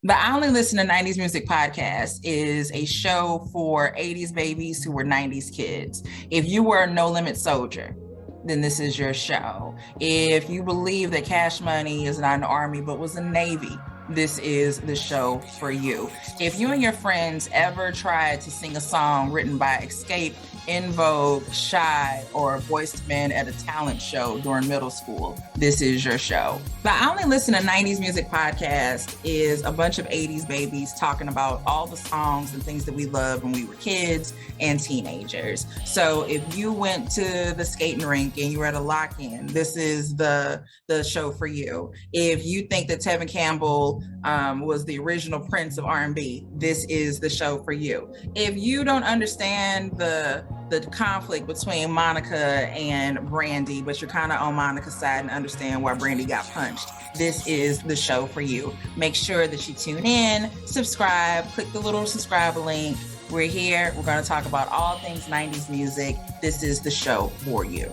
The I Only Listen to 90s Music podcast is a show for 80s babies who were 90s kids. If you were a No Limit soldier, then this is your show. If you believe that Cash Money is not an army but was a Navy, this is the show for you. If you and your friends ever tried to sing a song written by Escape, In Vogue, Shy, or Boyz II Men at a talent show during middle school, this is your show. The I Only Listen to 90s Music podcast is a bunch of 80s babies talking about all the songs and things that we loved when we were kids and teenagers. So if you went to the skating rink and you were at a lock-in, this is the show for you. If you think that Tevin Campbell was the original Prince of R&B, this is the show for you. If you don't understand the conflict between Monica and Brandy, but you're kind of on Monica's side and understand why Brandy got punched, this is the show for you. Make sure that you tune in, subscribe, click the little subscribe link. We're here. We're going to talk about all things 90s music. This is the show for you.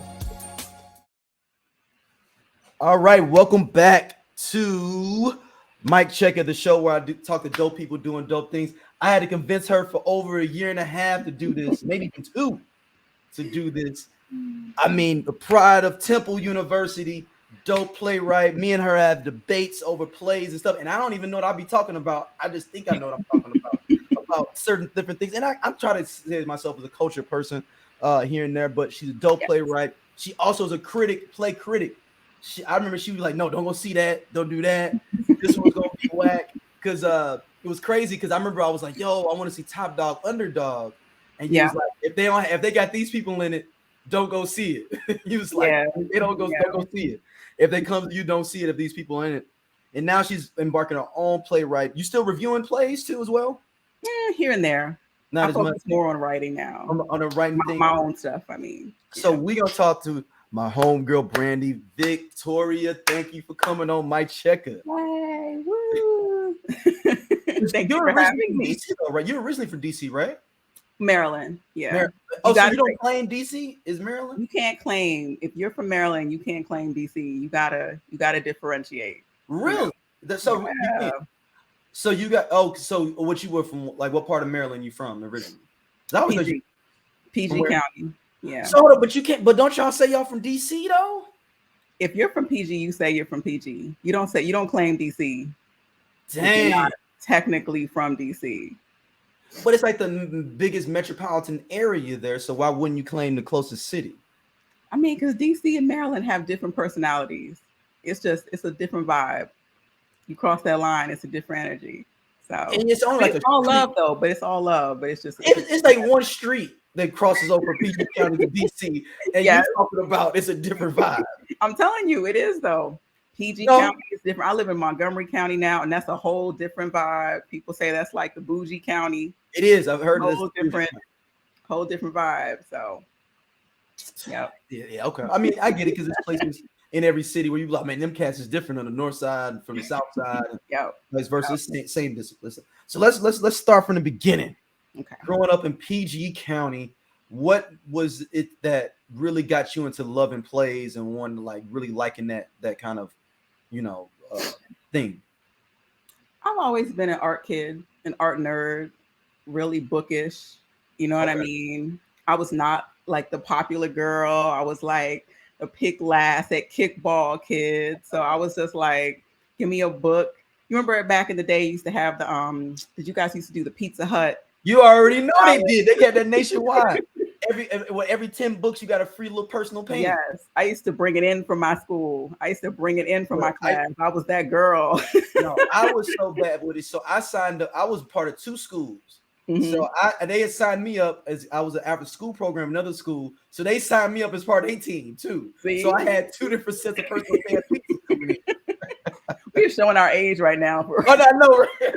All right, welcome back to Mike Checka, the show where I talk to dope people doing dope things. I had to convince her for over a year and a half to do this, maybe even two, to do this. I mean, the pride of Temple University, dope playwright. Me and her have debates over plays and stuff, and I don't even know what I'll be talking about. I just think I know what I'm talking about certain different things. And I'm trying to say myself as a culture person here and there, but she's a dope playwright. She also is a critic, play critic. I remember she was like, no, don't go see that. Don't do that. This one's going to be whack. Because it was crazy because I remember I was like, yo, I want to see Top Dog Underdog. And he was like, if they got these people in it, don't go see it. He was like, they don't go see it. If they come to you, don't see it if these people in it. And now she's embarking on her own playwright. You still reviewing plays too as well? Yeah, here and there. Not I as much. more on writing now. On the writing thing. My own stuff, I mean. So we're going to talk to my homegirl, Brandy Victoria. Thank you for coming on my Checka. Hey, woo. Thank you for having me. DC, though, right? You're originally from DC, right? Maryland, yeah. So you don't claim DC? Is Maryland? You can't claim, if you're from Maryland, you can't claim DC. You gotta differentiate. Really? So you got so what you were from, like what part of Maryland you from originally? That was PG County. Yeah. So but you can't, but don't y'all say y'all from DC though? If you're from PG, you say you're from PG. You don't claim DC. Dang. You're not technically from DC. But it's like the biggest metropolitan area there, so why wouldn't you claim the closest city? I mean, because DC and Maryland have different personalities. It's a different vibe. You cross that line, it's a different energy. So and it's only it's all love though, but it's all love. But it's just it's like one street that crosses over PG County to DC, and you're talking about it's a different vibe. I'm telling you, it is though. PG County is different. I live in Montgomery County now, and that's a whole different vibe. People say that's like the bougie county. It is. I've heard whole different vibe. So, yeah, okay. I mean, I get it because there's places in every city where you like, man, them cats is different on the north side from the south side, vice versa. Same discipline. So let's start from the beginning. Okay. Growing up in PG County, what was it that really got you into loving plays and wanting to like really liking that kind of thing? I've always been an art kid, an art nerd, really bookish. You know what I mean? I was not like the popular girl. I was like a pick last at kickball kid. So I was just like, give me a book. You remember back in the day, you used to have the did you guys used to do the Pizza Hut? You already know they did. They got that nationwide. Every 10 books, you got a free little personal painting. Yes, I used to bring it in from my school. I used to bring it in from my class. I was that girl. No, I was so bad with it. So I signed up. I was part of two schools. Mm-hmm. So they had signed me up as I was an after school program, another school. So they signed me up as part of their team too. See? So I had two different sets of personal paintings coming in. We're showing our age right now. I know. Right?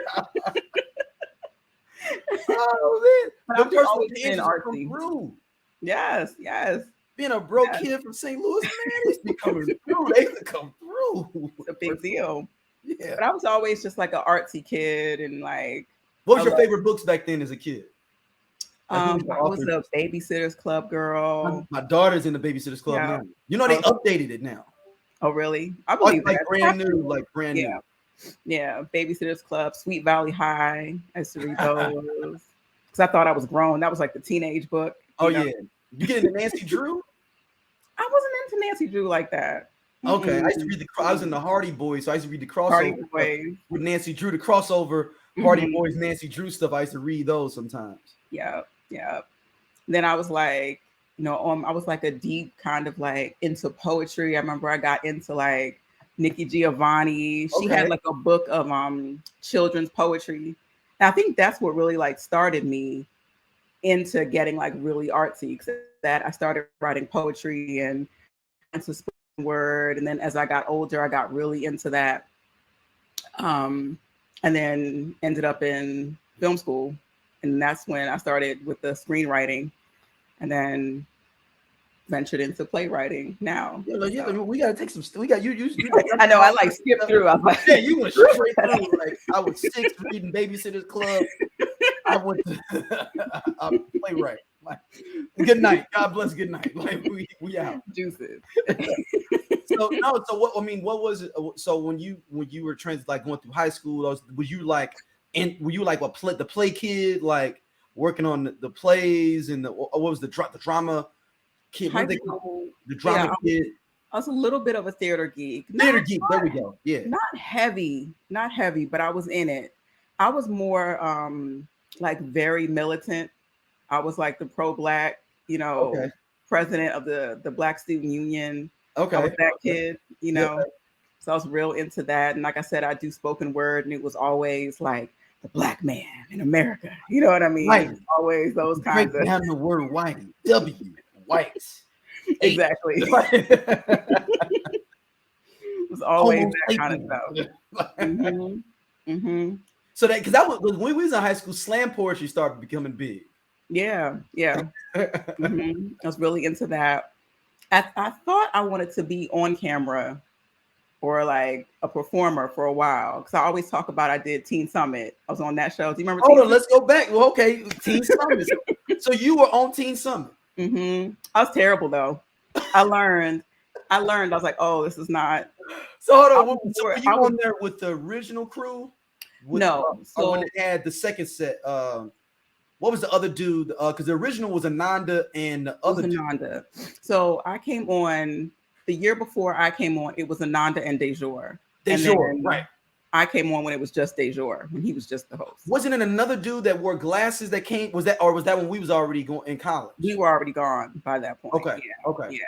Oh man, the personal paintings come through. Yes. Being a broke kid from St. Louis, man, it's becoming through. They come through. It's a big deal. Yeah. But I was always just like an artsy kid, and like. What was your favorite books back then as a kid? I was a Babysitter's Club girl. My daughter's in the Babysitter's Club now. You know they updated it now. Oh really? I believe like brand new. Yeah, Babysitters Club, Sweet Valley High. I used to read those because I thought I was grown. That was like the teenage book. Oh yeah, you get into Nancy Drew? I wasn't into Nancy Drew like that. Okay, I used to read I was in the Hardy Boys, so I used to read the crossover Hardy Boys with Nancy Drew. The crossover Hardy Boys, Nancy Drew stuff. I used to read those sometimes. Yeah. Then I was like, I was like a deep kind of like into poetry. I remember I got into like Nikki Giovanni. She had like a book of children's poetry. And I think that's what really like started me into getting like really artsy. That I started writing poetry and into spoken word. And then as I got older, I got really into that. And then ended up in film school. And that's when I started with the screenwriting and then ventured into playwriting now. We gotta take some. We got you. I know. I like skipped through. I was like, yeah, you went straight through. Like I was 6 reading Babysitters Club. I went to playwright. Like, good night. God bless. Good night. Like we out. Juices. So what? I mean, what was it? So when you were like going through high school, was you like the play kid, like working on the plays and what was the drama kid? What they call the drama kid? I was a little bit of a theater geek. There we go. Yeah. Not heavy, but I was in it. I was more like very militant. I was like the pro-Black, president of the Black Student Union. Okay. I was that kid, So I was real into that. And like I said, I do spoken word, and it was always like the Black man in America. You know what I mean? Right. Always those kinds of. Have the word white. White. Exactly. It was always that kind of stuff. So that because when we was in high school, slam poetry started becoming big. Yeah. I was really into that. I thought I wanted to be on camera or like a performer for a while because I always talk about I did Teen Summit. I was on that show. Do you remember? Hold on, let's go back. Well, okay, Teen Summit. So you were on Teen Summit. I was terrible though. I learned. I was like, oh, this is not. So hold on. So were you on there with the original crew? No. So when they had the second set, what was the other dude? Because the original was Ananda and the other Ananda. So I came on the year before I came on. It was Ananda and Dejour. Right. I came on when it was just Dejour, when he was just the host. Wasn't it another dude that wore glasses that came? Was that when we was already going in college? We were already gone by that point. Okay. Yeah. Okay. Yeah.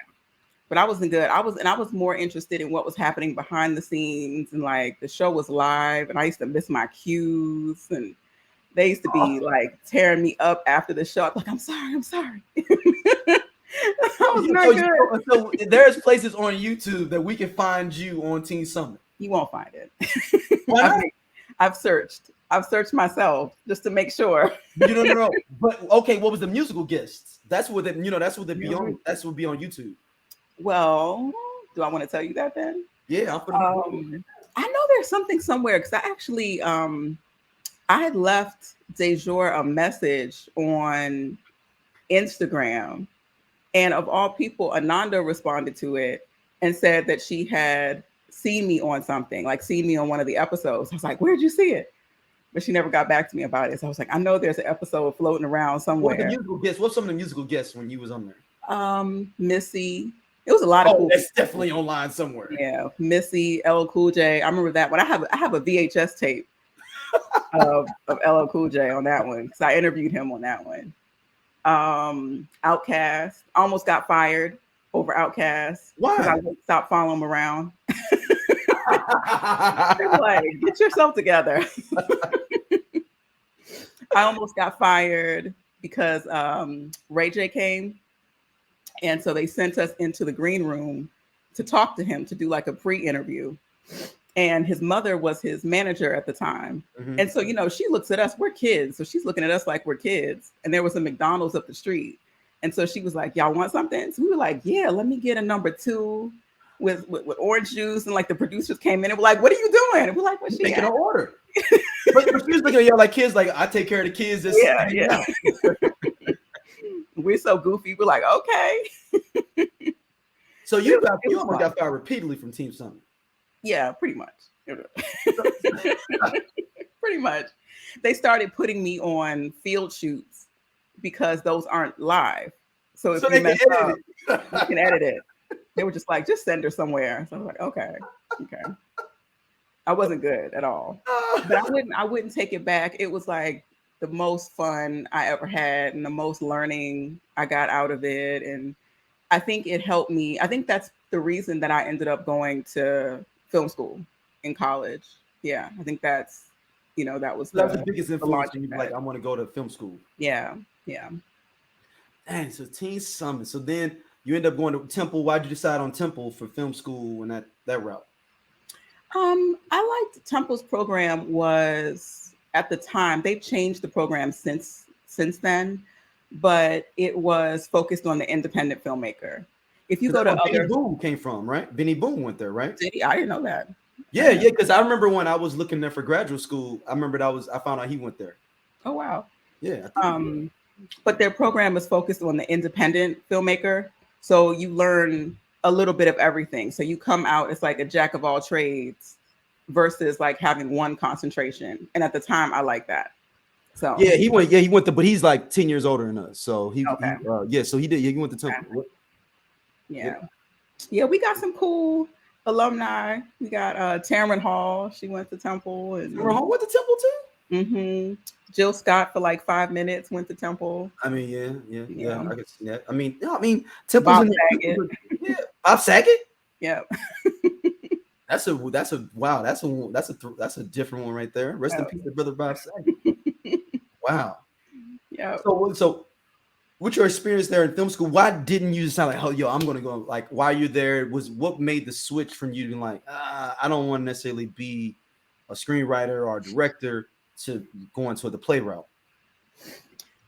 But I wasn't good. I was more interested in what was happening behind the scenes, and like the show was live, and I used to miss my cues, and they used to be like tearing me up after the show. I'm like, I'm sorry. That was not good. So there's places on YouTube that we can find you on Teen Summit. You won't find it. Why not? I've searched myself just to make sure. No. But okay, what was the musical guests? That's what they be on. That's what be on YouTube. Well, do I want to tell you that then? Yeah, I know there's something somewhere because I actually I had left Dejour a message on Instagram, and of all people, Ananda responded to it and said that she had seen me on something, like seen me on one of the episodes. I was like, where'd you see it? But she never got back to me about it. So I was like, I know there's an episode floating around somewhere. What's some of the musical guests when you was on there? Missy. It was a lot of cool that's people. Definitely online somewhere. Yeah, Missy, LL Cool J. I remember that one. I have a VHS tape of LL Cool J on that one because I interviewed him on that one. Outkast. I almost got fired over Outkast. Why? Because I stopped following him around. Like, get yourself together. I almost got fired because Ray J came. And so they sent us into the green room to talk to him, to do like a pre-interview. And his mother was his manager at the time. And so, she looks at us, we're kids. So she's looking at us like we're kids. And there was a McDonald's up the street. And so she was like, y'all want something? So we were like, yeah, let me get a number 2 with orange juice. And like the producers came in and were like, what are you doing? And we're like, what's she making an order? but she was looking at y'all like kids, like, I take care of the kids. Yeah. We're so goofy. We're like, okay. So you almost got fired repeatedly from Team Summit. Yeah, pretty much. Pretty much. They started putting me on field shoots because those aren't live. So if you mess up, you can edit it. They were just like, just send her somewhere. So I was like, okay. I wasn't good at all. But I wouldn't take it back. It was like the most fun I ever had and the most learning I got out of it. And I think it helped me. I think that's the reason that I ended up going to film school in college. Yeah, I think that's, that was the biggest influence. The like, I want to go to film school. Yeah. Dang, so Teen Summit. So then you end up going to Temple. Why'd you decide on Temple for film school and that route? I liked Temple's program. Was at the time, they've changed the program since then, but it was focused on the independent filmmaker. If you go to Benny Boone came from, right? Benny Boone went there, right? Did he? I didn't know that. Yeah, because I remember when I was looking there for graduate school, I found out he went there. Oh wow. Yeah. But their program is focused on the independent filmmaker. So you learn a little bit of everything. So you come out, it's like a jack of all trades versus like having one concentration. And at the time I like that. So he went to, but he's like 10 years older than us. So he went to Temple. Yeah, we got some cool alumni. We got Tamron Hall. She went to Temple. And Tamron Hall went to Temple too? Mm-hmm. Jill Scott for like 5 minutes went to Temple. I mean, yeah. I can see that. I mean, Temple's Bob in Saget. Yeah, Bob Saget. Yeah. That's a different one right there. Rest in peace, brother Bob Saget. Wow. Yeah. So, with your experience there in film school, why didn't you decide like, oh, yo, I'm gonna go? Like, while you're there, what made the switch from you to like, I don't want to necessarily be a screenwriter or a director to go into the play route?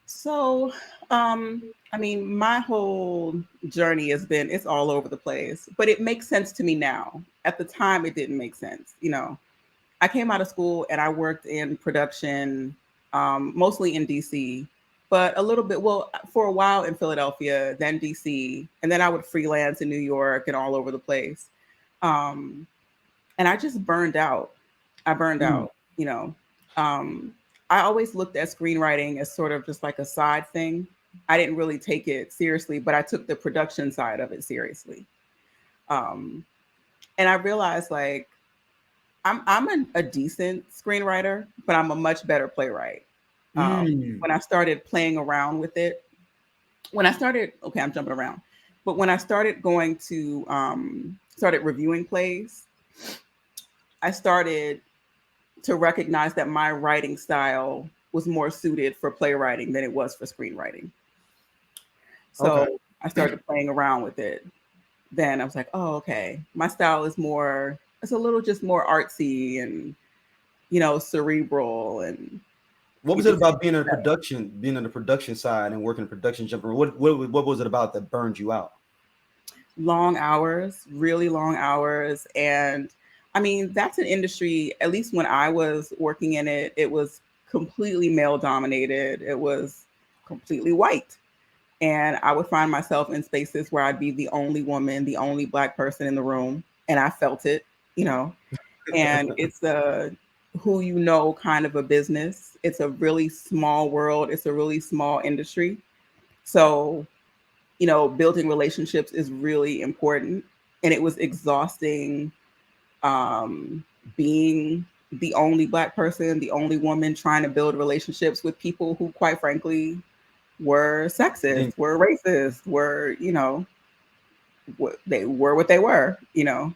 So, my whole journey it's all over the place, but it makes sense to me now. At the time, it didn't make sense. I came out of school and I worked in production, mostly in DC, but a little bit, for a while in Philadelphia, then DC, and then I would freelance in New York and all over the place. And I just burned out. I always looked at screenwriting as sort of just like a side thing. I didn't really take it seriously, but I took the production side of it seriously. And I realized like I'm a decent screenwriter, but I'm a much better playwright. When I started playing around with it, I'm jumping around, but when I started going to started reviewing plays, I started to recognize that my writing style was more suited for playwriting than it was for screenwriting. So I started playing around with it. Then I was like, oh, okay. My style is it's a little just more artsy and, cerebral. And what was it about being on the production side and working in production jumper? What was it about that burned you out? Long hours, really long hours. And that's an industry, at least when I was working in it, it was completely male dominated. It was completely white. And I would find myself in spaces where I'd be the only woman, the only Black person in the room. And I felt it, and it's who kind of a business. It's a really small world. It's a really small industry. So, building relationships is really important. And it was exhausting being the only Black person, the only woman trying to build relationships with people who, quite frankly, were sexist, were racist, were, they were what they were, And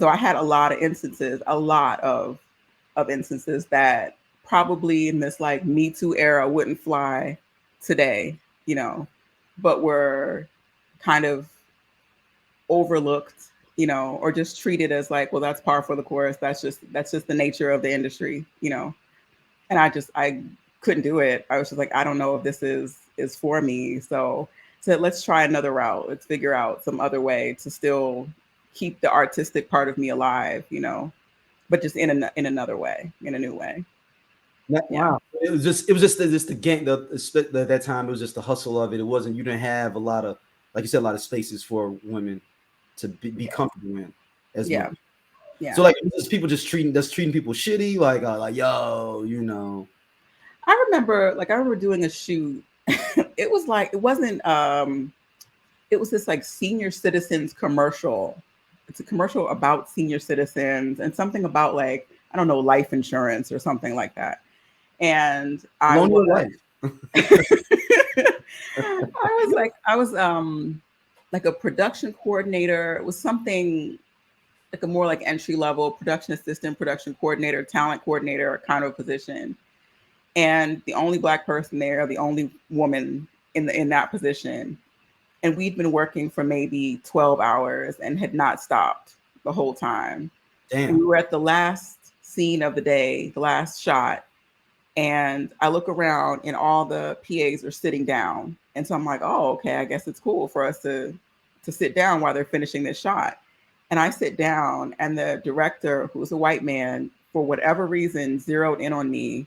so I had a lot of instances that probably in this like Me Too era wouldn't fly today, but were kind of overlooked, or just treated as like, well, that's par for the course. That's just the nature of the industry, And I couldn't do it. I was just like, I don't know if this is for me. So let's try another route. Let's figure out some other way to still keep the artistic part of me alive, but just in another way, in a new way. Wow. It was just the gang, that time, it was just the hustle of it. It wasn't, you didn't have a lot of, like you said, a lot of spaces for women to be comfortable in as much. Yeah. So like, just people treating people shitty, like yo, you know. I remember doing a shoot. It was like, it wasn't it was this like senior citizens commercial. It's a commercial about senior citizens and something about like, I don't know, life insurance or something like that. And I Loan your was life. I was like a production coordinator. It was something like a more like entry level production assistant, production coordinator, talent coordinator kind of position. And the only Black person there, the only woman in that position. And we'd been working for maybe 12 hours and had not stopped the whole time. Damn. And we were at the last scene of the day, the last shot. And I look around and all the PAs are sitting down. And so I'm like, oh, okay, I guess it's cool for us to sit down while they're finishing this shot. And I sit down and the director, who was a white man, for whatever reason, zeroed in on me.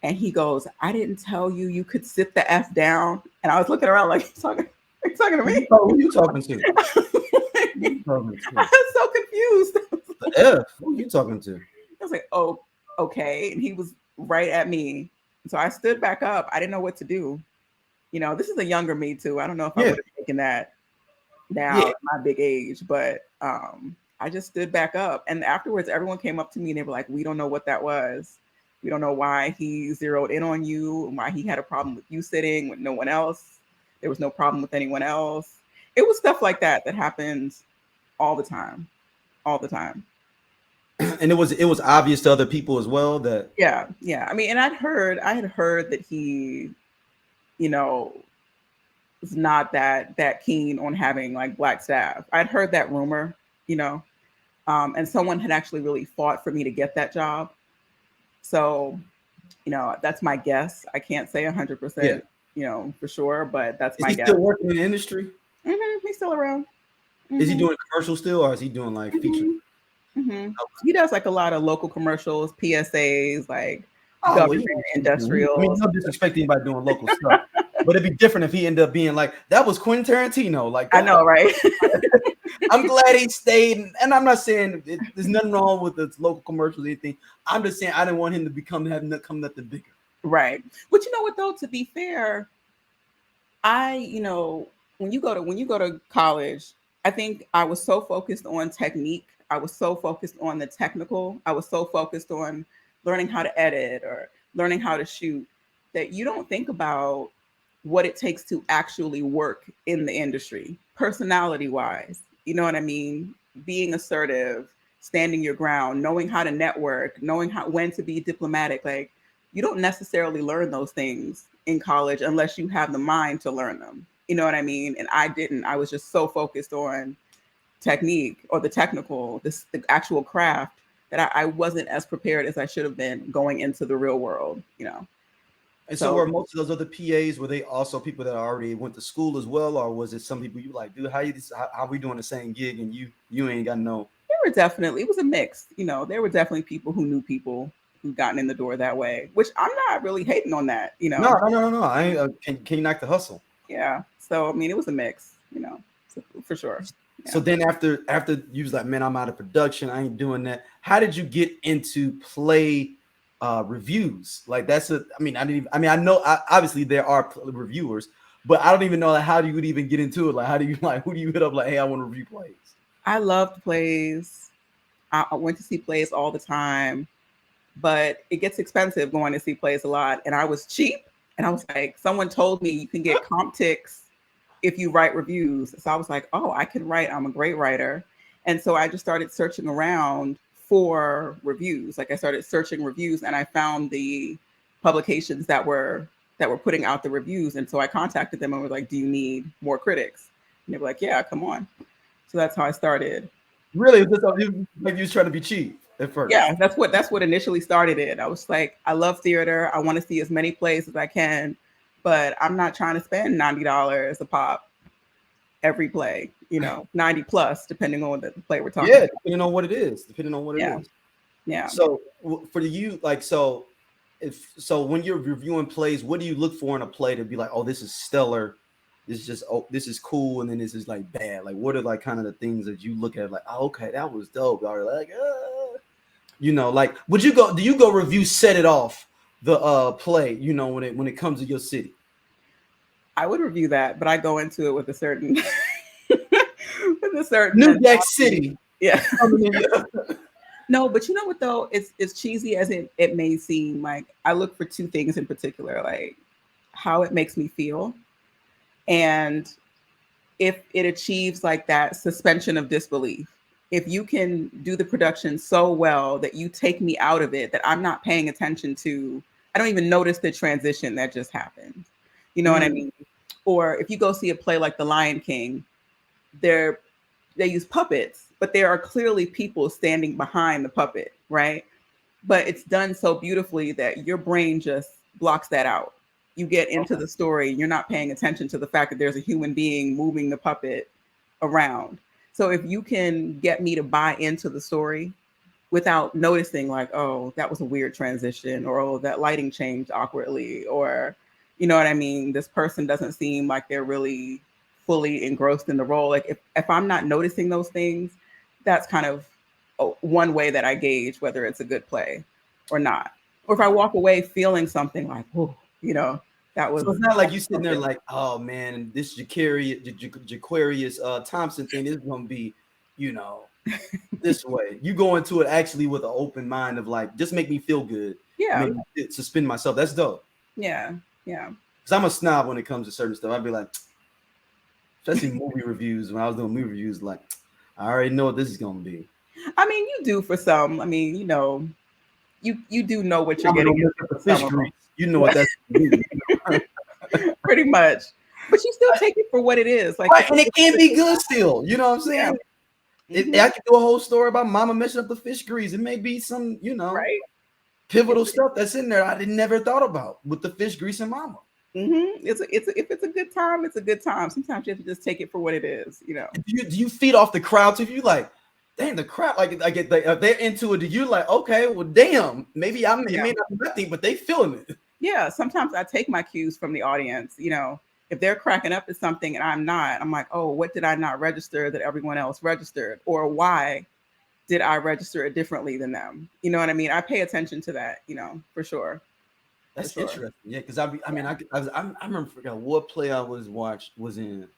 And he goes, I didn't tell you you could sit the F down. And I was looking around like, he's talking to me. Who you talking to? I was so confused. The F? Who you talking to? I was like, oh, okay. And he was right at me. So I stood back up. I didn't know what to do. You know, this is a younger me too. I don't know if I would have taken that now at my big age, but I just stood back up. And afterwards, everyone came up to me and they were like, we don't know what that was. We don't know why he zeroed in on you and why he had a problem with you sitting with no one else. There was no problem with anyone else. It was stuff like that that happens all the time. And it was obvious to other people as well that yeah. I mean, and I had heard that he, you know, was not that keen on having like Black staff. I'd heard that rumor, you know, and someone had actually really fought for me to get that job. So, you know, that's my guess. I can't say 100%, you know, for sure, but that's my guess. Is he still working in the industry? Mm-hmm. He's still around. Mm-hmm. Is he doing commercial still, or is he doing like feature? Mm-hmm. He does like a lot of local commercials, PSAs, like government, industrial. I mean, no disrespect to anybody doing local stuff, but it'd be different if he ended up being like, that was Quentin Tarantino. Like that. I know, right? I'm glad he stayed, and I'm not saying there's nothing wrong with the local commercials or anything. I'm just saying I didn't want him to become nothing bigger. Right. But you know what though? To be fair, you know, when you go to college, I think I was so focused on technique. I was so focused on the technical. I was so focused on learning how to edit or learning how to shoot that you don't think about what it takes to actually work in the industry, personality wise. You know what I mean? Being assertive, standing your ground, knowing how to network, knowing when to be diplomatic. Like, you don't necessarily learn those things in college unless you have the mind to learn them. You know what I mean? And I didn't. I was just so focused on technique or the technical, the actual craft, that I wasn't as prepared as I should have been going into the real world, you know. And so were most of those other PAs, were they also people that already went to school as well, or was it some people you like, dude, how we doing the same gig and you ain't got no? It was a mix, you know. There were definitely people who knew people who've gotten in the door that way, which I'm not really hating on that, you know. No. I ain't, can you knock the hustle? Yeah. So I mean, it was a mix, you know, for sure. Yeah. So then after you was like, man, I'm out of production, I ain't doing that. How did you get into play reviews? Like I know obviously there are reviewers, but I don't even know how you would even get into it. Like, how do you who do you hit up like, hey, I want to review plays? I loved plays. I went to see plays all the time, but it gets expensive going to see plays a lot. And I was cheap. And I was like, someone told me you can get comp ticks if you write reviews. So I was like, oh, I can write. I'm a great writer. And so I just started searching around for reviews. Like, I started searching reviews and I found the publications that were putting out the reviews. And so I contacted them and was like, do you need more critics? And they were like, yeah, come on. So that's how I started. Really? Like you was trying to be cheap at first? Yeah, that's what initially started it. I was like, I love theater. I want to see as many plays as I can, but I'm not trying to spend $90 a pop every play, you know, 90 plus, depending on the play we're talking about. Depending on what it is. Yeah. So for you, like, so when you're reviewing plays, what do you look for in a play to be like, oh, this is stellar? This just, oh, this is cool, and then this is like bad? Like, what are like kind of the things that you look at like, oh, okay, that was dope, or like, you know, like, do you go review Set It Off, the play, you know, when it comes to your city? I would review that, but I go into it with a certain with a certain New Jack mentality. City. Yeah. No, but you know what though? It's cheesy as it may seem. Like, I look for two things in particular, like how it makes me feel, and if it achieves like that suspension of disbelief. If you can do the production so well that you take me out of it, that I'm not paying attention to, I don't even notice the transition that just happened. You know what I mean? Or if you go see a play like The Lion King, they use puppets, but there are clearly people standing behind the puppet, right? But it's done so beautifully that your brain just blocks that out. You get into the story, you're not paying attention to the fact that there's a human being moving the puppet around. So if you can get me to buy into the story without noticing like, oh, that was a weird transition, or oh, that lighting changed awkwardly, or you know what I mean, this person doesn't seem like they're really fully engrossed in the role. Like if I'm not noticing those things, that's kind of one way that I gauge whether it's a good play or not. Or if I walk away feeling something like, oh, you know, that was. So it's not like you sitting there like, oh man, this Jaquarius Thompson thing is gonna be, you know, this way. You go into it actually with an open mind of like, just make me feel good. Yeah. Make me suspend myself. That's dope. Yeah. Yeah. Because I'm a snob when it comes to certain stuff. I'd be like, especially movie reviews. When I was doing movie reviews, like, I already know what this is gonna be. I mean, you do for some. I mean, you know, you do know what you're getting into for fish some grease. You know what that's pretty much. But you still take it for what it is. Like, right, and it can be good still. You know what I'm saying? Yeah. I could do a whole story about mama messing up the fish grease. It may be some, you know, Right. pivotal stuff that's in there I never thought about with the fish grease and mama. If it's a good time, it's a good time. Sometimes you have to just take it for what it is, you know. Do you feed off the crowd? If you like, damn, the crowd, like they're into it. Do you like, okay, well, damn, maybe it may not be nothing, but they feeling it. Yeah, sometimes I take my cues from the audience. You know, if they're cracking up at something and I'm not, I'm like, oh, what did I not register that everyone else registered? Or why did I register it differently than them? You know what I mean? I pay attention to that, you know, for sure. That's interesting. Yeah, because I remember forgot what play I was in.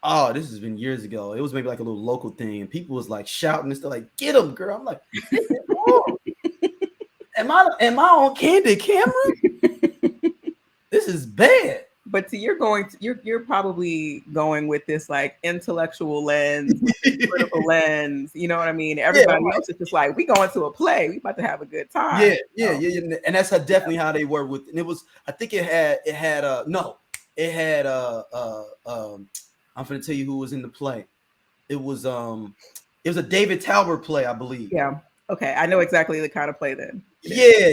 Oh, this has been years ago. It was maybe like a little local thing, and people was like shouting and stuff, like, "Get him, girl!" I'm like, am I on candid camera? This is bad. But you're probably going with this like intellectual lens, critical lens. You know what I mean? Everybody else is just like, we going to a play. We about to have a good time. Yeah. And that's definitely how they were with. And it was, I think it had I'm gonna tell you who was in the play. It was a David Talbot play, I believe. Yeah. Okay, I know exactly the kind of play then. Yeah.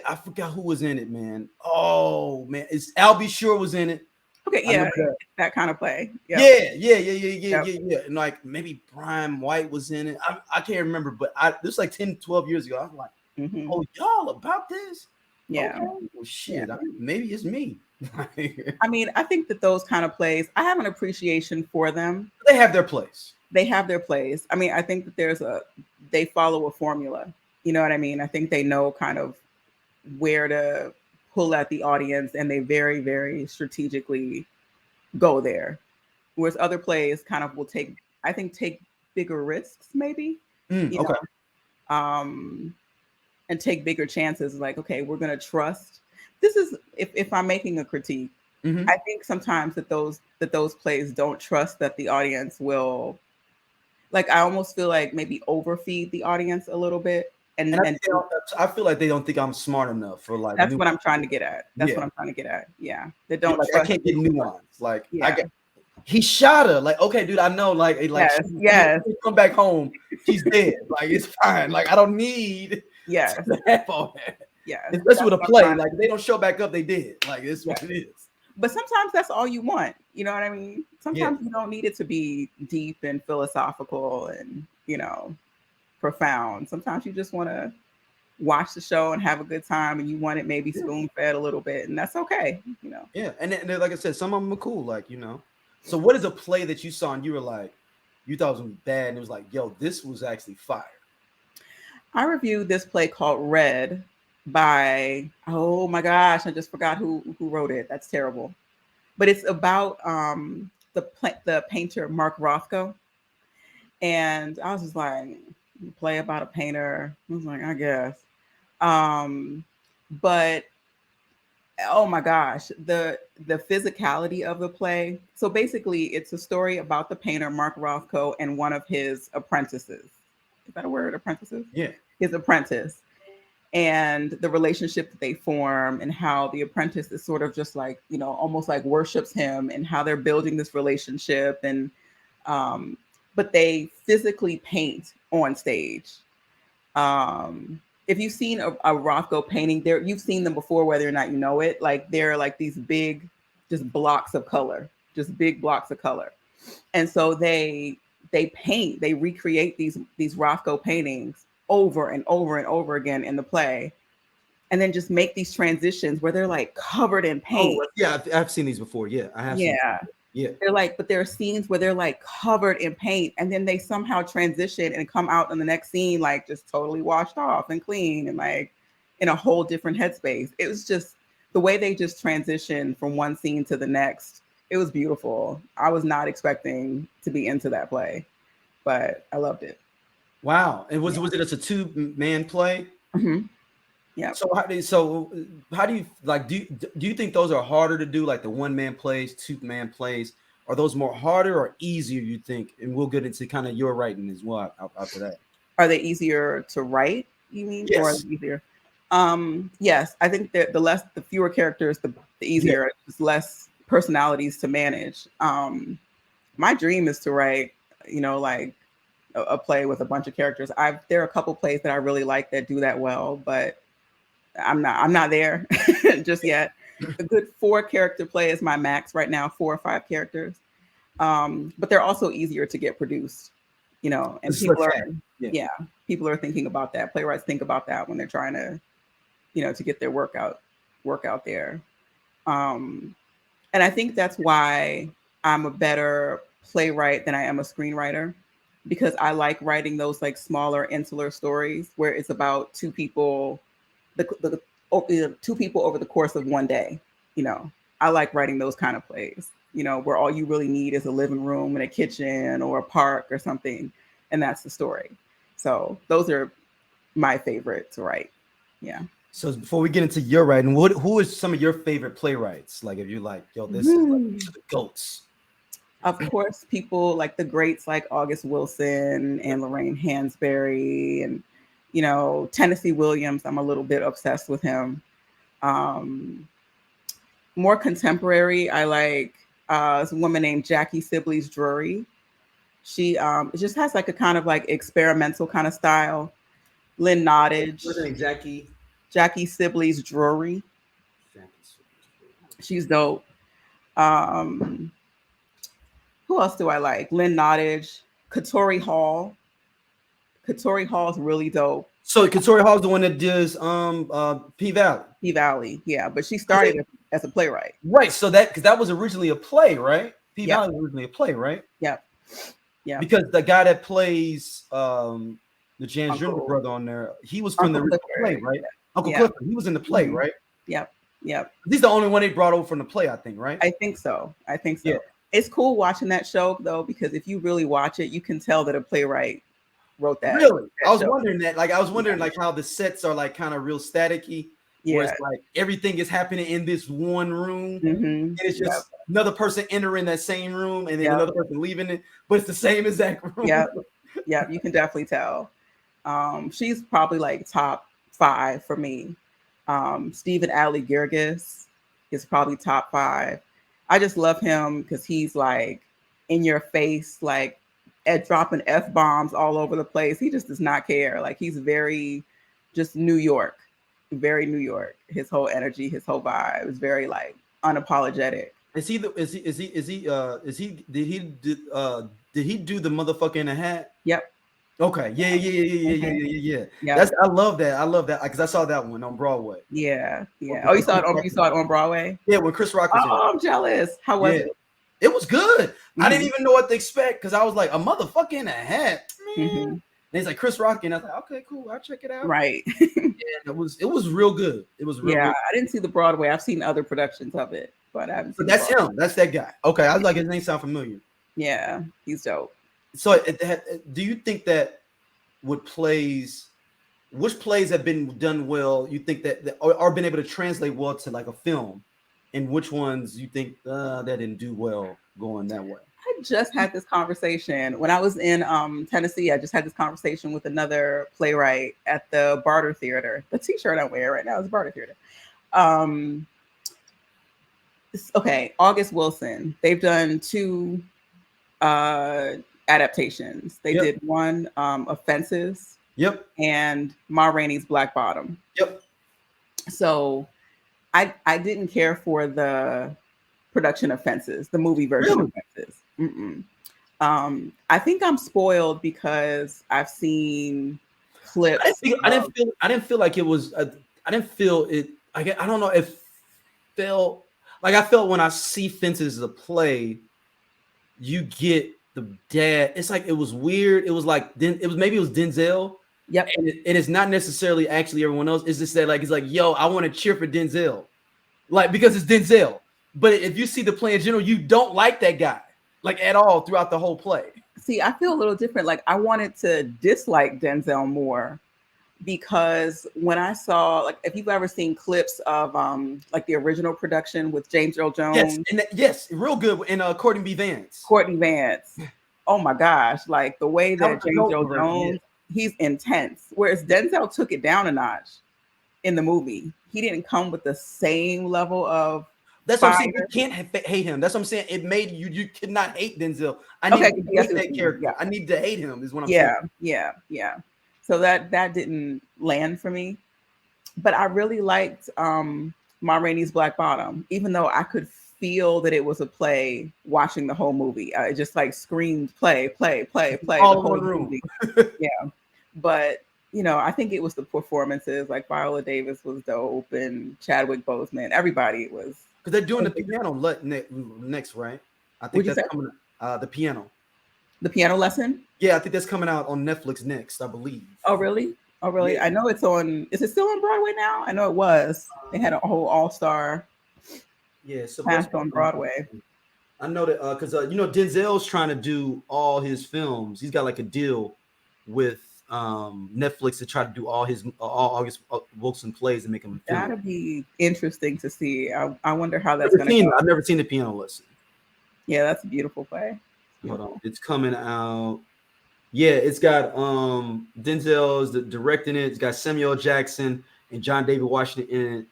I forgot who was in it, man. Oh man, it's Albie Shore was in it. Okay, yeah, that kind of play. Yeah. And like maybe Brian White was in it. I can't remember, but this was like 10, 12 years ago. I was like, oh, y'all about this? Yeah. Okay. Well, shit, maybe it's me. I mean, I think that those kind of plays, I have an appreciation for them. They have their place. I mean, I think that they follow a formula. You know what I mean? I think they know kind of where to pull at the audience, and they very, very strategically go there. Whereas other plays kind of will take bigger risks, maybe. You know, and take bigger chances. Like, okay, we're going to trust. This is if I'm making a critique. I think sometimes that those plays don't trust that the audience will. Like, I almost feel like maybe overfeed the audience a little bit. And I feel like they don't think I'm smart enough for like. That's what I'm trying to get at. What I'm trying to get at. Yeah. They don't. Like, I can't get nuance. Like, he shot her. Like, okay, dude, I know. Like, yes. Come back home. She's dead. Like, it's fine. Like, I don't need. Yes. all that. Yeah. Especially with a play. Like, if they don't show back up, they did. Like, it's what it is. But sometimes that's all you want. You know what I mean? Sometimes you don't need it to be deep and philosophical and, you know, profound. Sometimes you just want to watch the show and have a good time, and you want it maybe spoon fed a little bit, and that's okay, you know. Yeah, and then, like I said, some of them are cool, like, you know. So what is a play that you saw and you were like, you thought it was bad, and it was like, yo, this was actually fire? I reviewed this play called Red by, oh my gosh, I just forgot who wrote it. That's terrible. But it's about the painter Mark Rothko. And I was just like, play about a painter. I was like, I guess. But oh my gosh, the physicality of the play. So basically it's a story about the painter Mark Rothko and one of his apprentices. Is that a word? Apprentices? Yeah. His apprentice. And the relationship that they form, and how the apprentice is sort of just like, you know, almost like worships him, and how they're building this relationship. And but they physically paint on stage. If you've seen a Rothko painting, you've seen them before, whether or not you know it. Like they're like these big, just blocks of color, just big blocks of color. And so they paint, they recreate these Rothko paintings over and over and over again in the play, and then just make these transitions where they're like covered in paint. Oh, yeah, I've seen these before. Yeah, I have. Yeah. Yeah. They're like, but there are scenes where they're like covered in paint, and then they somehow transition and come out in the next scene like just totally washed off and clean and like in a whole different headspace. It was just the way they just transitioned from one scene to the next. It was beautiful. I was not expecting to be into that play, but I loved it. Wow. And was it just a 2-man play? Mm-hmm. Yeah. So how do you like, do you think those are harder to do, like the 1-man plays, 2-man plays? Are those more harder or easier, you think? And we'll get into kind of your writing as well after that. Are they easier to write, you mean? Yes. Or are they easier? Yes, I think that the fewer characters, the easier. It's less personalities to manage. My dream is to write, you know, like a play with a bunch of characters. There are a couple plays that I really like that do that well, but I'm not there just yet. A good 4-character play is my max right now, 4 or 5 characters. But they're also easier to get produced, you know, and people are thinking about that. Playwrights think about that when they're trying to, you know, to get their work out there. And I think that's why I'm a better playwright than I am a screenwriter, because I like writing those like smaller insular stories where it's about 2 people, the 2 people over the course of one day. You know, I like writing those kind of plays, you know, where all you really need is a living room and a kitchen or a park or something, and that's the story. So those are my favorite to write. Yeah. So before we get into your writing, who is some of your favorite playwrights? Like, if you like, yo, this is like the GOATs. Of course, people like the greats like August Wilson and Lorraine Hansberry, and, you know, Tennessee Williams. I'm a little bit obsessed with him. More contemporary, I like this woman named Jackie Sibley's Drury. She just has like a kind of like experimental kind of style. Lynn Nottage. What's her name? Jackie Sibley's Drury. She's dope. Who else do I like? Lynn Nottage, Katori Hall. Katori Hall's really dope. So Katori Hall's the one that does P-Valley. P-Valley, yeah, but she started as a playwright. Right. So that was originally a play, right? P-Valley was originally a play, right? Yep. Yeah. Because the guy that plays the Jan Jr. brother on there, he was from the original play, right? Yeah. Uncle Clifford, he was in the play, right? Yep. He's the only one they brought over from the play, I think, right? I think so. Yeah. It's cool watching that show though, because if you really watch it, you can tell that a playwright wrote that. Really? I was wondering that. Like, I was wondering like how the sets are like kind of real staticky. Yeah. Where it's like everything is happening in this one room. Mm-hmm. And it's just another person entering that same room and then another person leaving it, but it's the same exact room. Yeah. You can definitely tell. She's probably like top 5 for me. Stephen Alley Girgis is probably top 5. I just love him because he's like in your face, like dropping F-bombs all over the place. He just does not care. Like, he's very just New York, very New York. His whole energy, his whole vibe is very like unapologetic. Did he do the motherfucker in a hat? Yep. Okay. Yeah. Yeah. That's I love that. I love that because I saw that one on Broadway. Yeah. When Oh, you Chris saw it Rock on Broadway? Yeah, when Chris Rock was in it. Oh, I'm jealous. How was Yeah. it? It was good. I didn't Mhm. even know what to expect because I was like, a motherfucker in a hat. Man. Mhm. And he's like Chris Rock, and I was like, okay, cool, I'll check it out. Right. Yeah, it was real good. It was real Yeah, good. I didn't see the Broadway. I've seen other productions of it, but I haven't But seen the that's Broadway. him. That's that guy. Okay, I was like, his name sound familiar. Yeah, he's dope. So, do you think that which plays have been done well? You think that are been able to translate well to like a film, and which ones you think that didn't do well going that way? I just had this conversation when I was in Tennessee. I just had this conversation with another playwright at the Barter Theater. The T-shirt I'm wearing right now is Barter Theater. Okay, August Wilson. They've done 2 adaptations. They did one, Offenses. Yep. And Ma Rainey's Black Bottom. Yep. So I didn't care for the production Offenses, the movie version of Offenses. I think I'm spoiled because I've seen clips. I didn't feel like it was. I didn't feel it. I don't know. It felt like I felt when I see Fences as a play, you get the dad. It's like it was weird. It was like maybe it was Denzel. Yep. And it's not necessarily actually everyone else. It's just that like it's like, yo, I want to cheer for Denzel, like because it's Denzel. But if you see the play in general, you don't like that guy like at all throughout the whole play. See, I feel a little different. Like I wanted to dislike Denzel more because when I saw, like, if you've ever seen clips of like the original production with James Earl Jones, yes, real good, and Courtney Vance. Oh my gosh, like the way that James Earl Jones, he's intense. Whereas Denzel took it down a notch in the movie. He didn't come with the same level of. That's what I'm saying. You can't hate him. That's what I'm saying. It made you could not hate Denzel. I need to hate that character. Yeah. I need to hate him. Is what I'm saying. Yeah. So that didn't land for me. But I really liked Ma Rainey's Black Bottom, even though I could feel that it was a play watching the whole movie. I just like screamed play all the whole room. Yeah. But I think it was the performances. Like Viola Davis was dope, and Chadwick Boseman. Everybody was. Because they're doing the piano next, right? I think that's coming. The piano. The piano lesson? Yeah, I think that's coming out on Netflix next, I believe. Oh, really? Yeah. I know it's on. Is it still on Broadway now? I know it was. They had a whole all-star. Yeah, so cast on Broadway. I know that because Denzel's trying to do all his films. He's got like a deal with Netflix to try to do all August Wilson plays and make them. That'll be interesting to see. I wonder how that's going to go. I've never seen the piano lesson. Yeah, that's a beautiful play. Hold on, it's coming out. Yeah, it's got Denzel is directing it. It's got Samuel Jackson and John David Washington in it.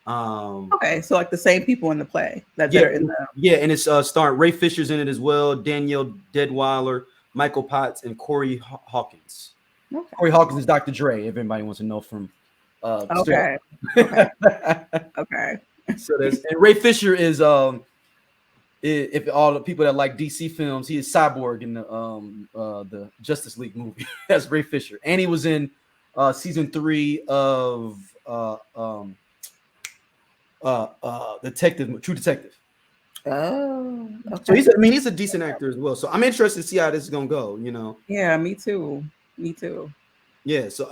Okay, so like the same people in the play that are in the. Yeah, and it's starring Ray Fisher's in it as well. Danielle Deadweiler, Michael Potts, and Corey Hawkins. Okay. Corey Hawkins is Dr. Dre. If anybody wants to know from. Okay. So and Ray Fisher is if all the people that like DC films, he is Cyborg in the Justice League movie. That's Ray Fisher, and he was in season 3 of True Detective. Oh, okay. So he's a decent actor as well. So I'm interested to see how this is gonna go. Yeah, me too. Yeah. So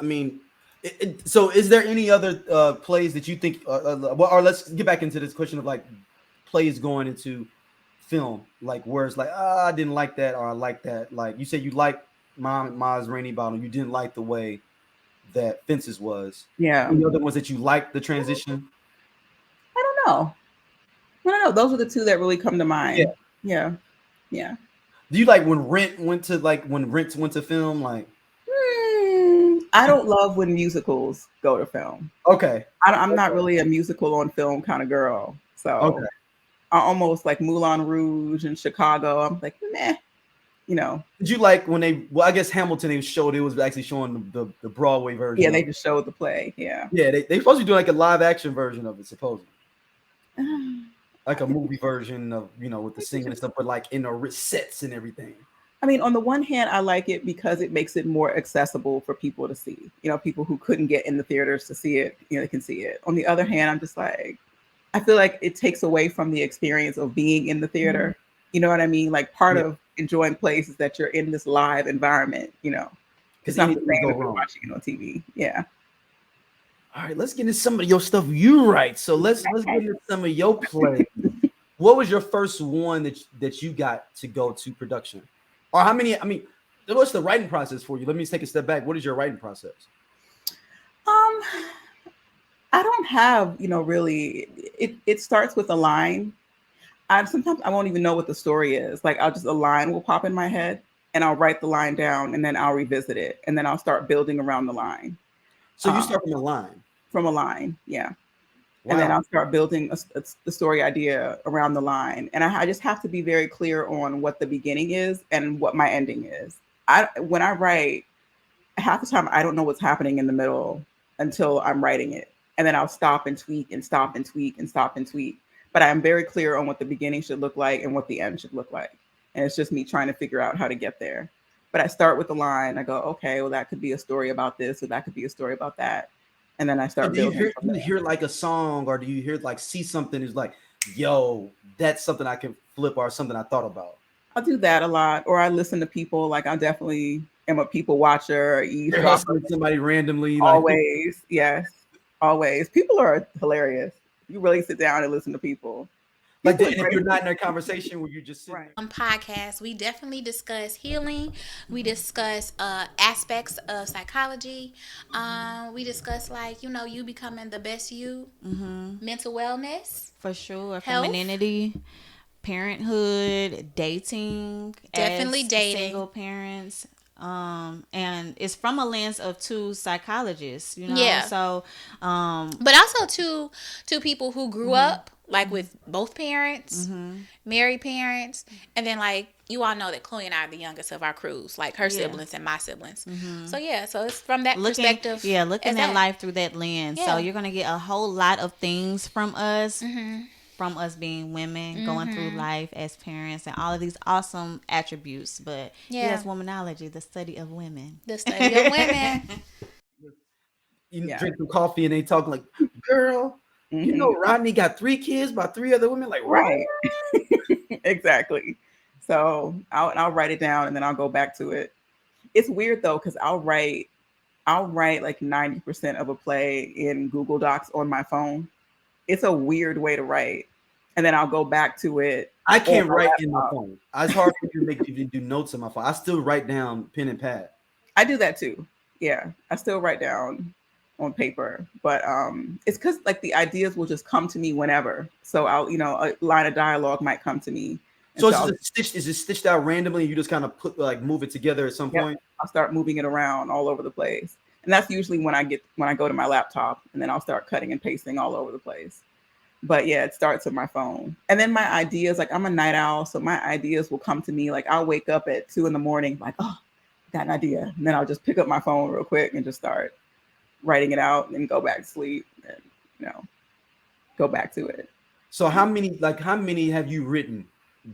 so is there any other plays that you think? Or let's get back into this question of like plays going into film, like where it's like I didn't like that or I like that. Like you said, you like Ma's Rainy Bottom. You didn't like the way that Fences was. Yeah. Any other ones that you liked the transition? I don't know. Those are the 2 that really come to mind. Yeah. Do you like when Rent went to film? Like, I don't love when musicals go to film. Okay. I'm not really a musical on film kind of girl. So okay. I almost like Moulin Rouge and Chicago. I'm like, meh. Did you like when I guess Hamilton they showed it was actually showing the Broadway version? Yeah, they just showed the play. Yeah. Yeah, they supposed to be doing like a live action version of it, supposedly. Like a movie version of with the singing and stuff, but like in the sets and everything. I mean, on the one hand, I like it because it makes it more accessible for people to see. You know, people who couldn't get in the theaters to see it, you know, they can see it. On the other hand, I'm just like, I feel like it takes away from the experience of being in the theater. You know what I mean? Like part of enjoying plays is that you're in this live environment, you know. It's not the same if you're watching it on TV. Yeah. All right, let's get into some of your stuff you write. So let's get into some of your plays. What was your first one that you got to go to production? Or how many? I mean, what's the writing process for you? Let me take a step back. What is your writing process? I don't have, you know, really. It starts with a line. Sometimes I won't even know what the story is. Like a line will pop in my head, and I'll write the line down, and then I'll revisit it, and then I'll start building around the line. So you start from a line. From a line, yeah. Wow. And then I'll start building the story idea around the line. And I just have to be very clear on what the beginning is and what my ending is. When I write, half the time I don't know what's happening in the middle until I'm writing it. And then I'll stop and tweak and stop and tweak and stop and tweak. But I'm very clear on what the beginning should look like and what the end should look like. And it's just me trying to figure out how to get there. But I start with the line. I go, okay, well, that could be a story about this, or that could be a story about that. And then I start building. Do you hear like a song, or do you hear like see something is like, yo, that's something I can flip, or something I thought about? I'll do that a lot. Or I listen to people. Like I definitely am a people watcher. Or somebody randomly. Always. Like, yes. Always. People are hilarious. You really sit down and listen to people. Like if you're not in a conversation where you're just sitting. On podcasts, we definitely discuss healing. We discuss aspects of psychology. We discuss you becoming the best you, mental wellness, for sure, health, femininity, parenthood, dating, definitely dating, single parents. And it's from a lens of two psychologists, you know. Yeah. So, but also two people who grew up with both parents, married parents, and then you all know that Chloe and I are the youngest of our crews, like her siblings and my siblings. So so it's from that perspective. Yeah, looking at life through that lens. Yeah. So you're gonna get a whole lot of things from us. From us being women, going through life as parents, and all of these awesome attributes. But yes, womanology, the study of women. The study of women. You drink some coffee and they talk like, girl, you know Rodney got 3 kids by 3 other women. Like, right. Exactly. So I'll write it down and then I'll go back to it. It's weird though, because I'll write like 90% of a play in Google Docs on my phone. It's a weird way to write. And then I'll go back to it. I can't write in my phone. It's hard for me to even do notes on my phone. I still write down pen and pad. I do that too. Yeah. I still write down on paper. But it's because the ideas will just come to me whenever. So I'll, a line of dialogue might come to me. So is it stitched out randomly? You just kind of move it together at some point? I'll start moving it around all over the place. And that's usually when I go to my laptop, and then I'll start cutting and pasting all over the place. But yeah, it starts with my phone. And then my ideas, I'm a night owl, so my ideas will come to me. I'll wake up at 2 a.m, oh, got an idea. And then I'll just pick up my phone real quick and just start writing it out and go back to sleep and, go back to it. So how many have you written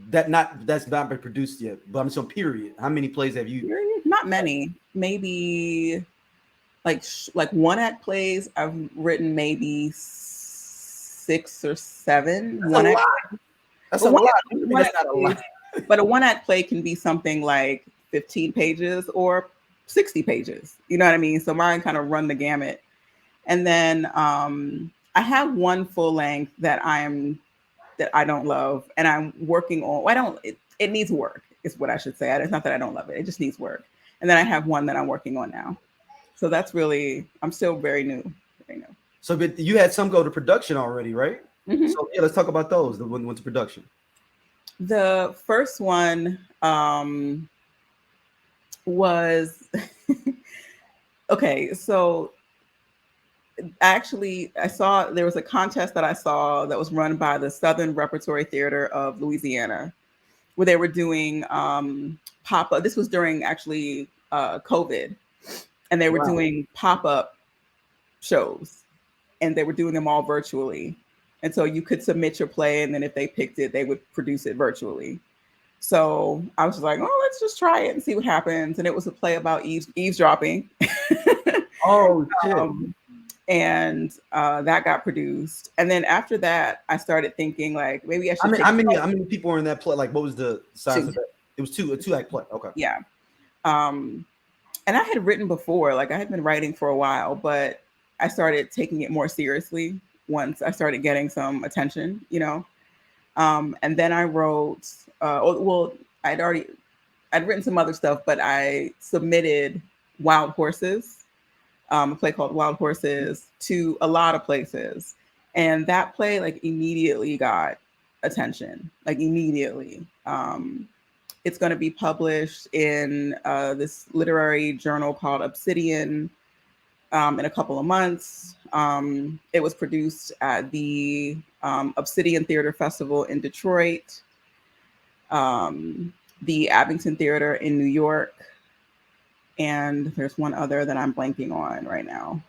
that's not been produced yet, but I'm so period. How many plays have you? Not many, maybe like one act plays. I've written maybe 6 or 7. That's a lot. That's a lot. That's not a lot. But a one act play can be something like 15 pages or 60 pages. You know what I mean? So mine kind of run the gamut. And then I have one full length that I don't love, and I'm working on. It needs work, is what I should say. It's not that I don't love it. It just needs work. And then I have one that I'm working on now. So that's I'm still very new. Very new. So but you had some go to production already, right? So yeah, let's talk about those. The one went to production. The first one was okay. So actually, there was a contest that I saw that was run by the Southern Repertory Theater of Louisiana, where they were doing pop-up. This was during actually COVID, and they were doing pop-up shows, and they were doing them all virtually. And so you could submit your play, and then if they picked it, they would produce it virtually. So I was just like, oh, let's just try it and see what happens. And it was a play about eavesdropping. Oh shit. And that got produced. And then after that, I started thinking like maybe I should. How many people were in that play? Like, what was the size of that? It was a 2-act play. Okay. Yeah. And I had written before, like I had been writing for a while, but I started taking it more seriously once I started getting some attention, you know. And then I wrote. I'd written some other stuff, but I submitted Wild Horses. A play called Wild Horses to a lot of places. And that play like immediately got attention, like immediately. It's going to be published in this literary journal called Obsidian in a couple of months. It was produced at the Obsidian Theater Festival in Detroit, the Abington Theater in New York, and there's one other that I'm blanking on right now.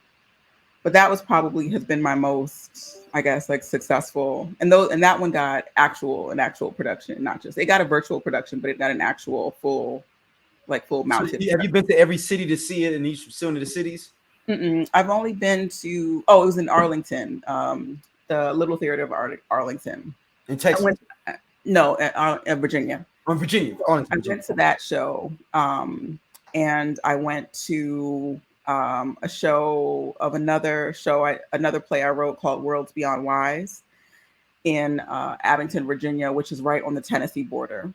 But that was probably has been my most, I guess, like successful. And that one got an actual production, not just, it got a virtual production, but it got an actual full mounted. So have you been to every city to see it in each of the cities? I've only been to, it was in Arlington, the Little Theater of Arlington. In Texas? No, in Virginia. On Virginia. Arlington, Virginia. I went to that show. And I went to a show of another play I wrote called Worlds Beyond Wise in Abington, Virginia, which is right on the Tennessee border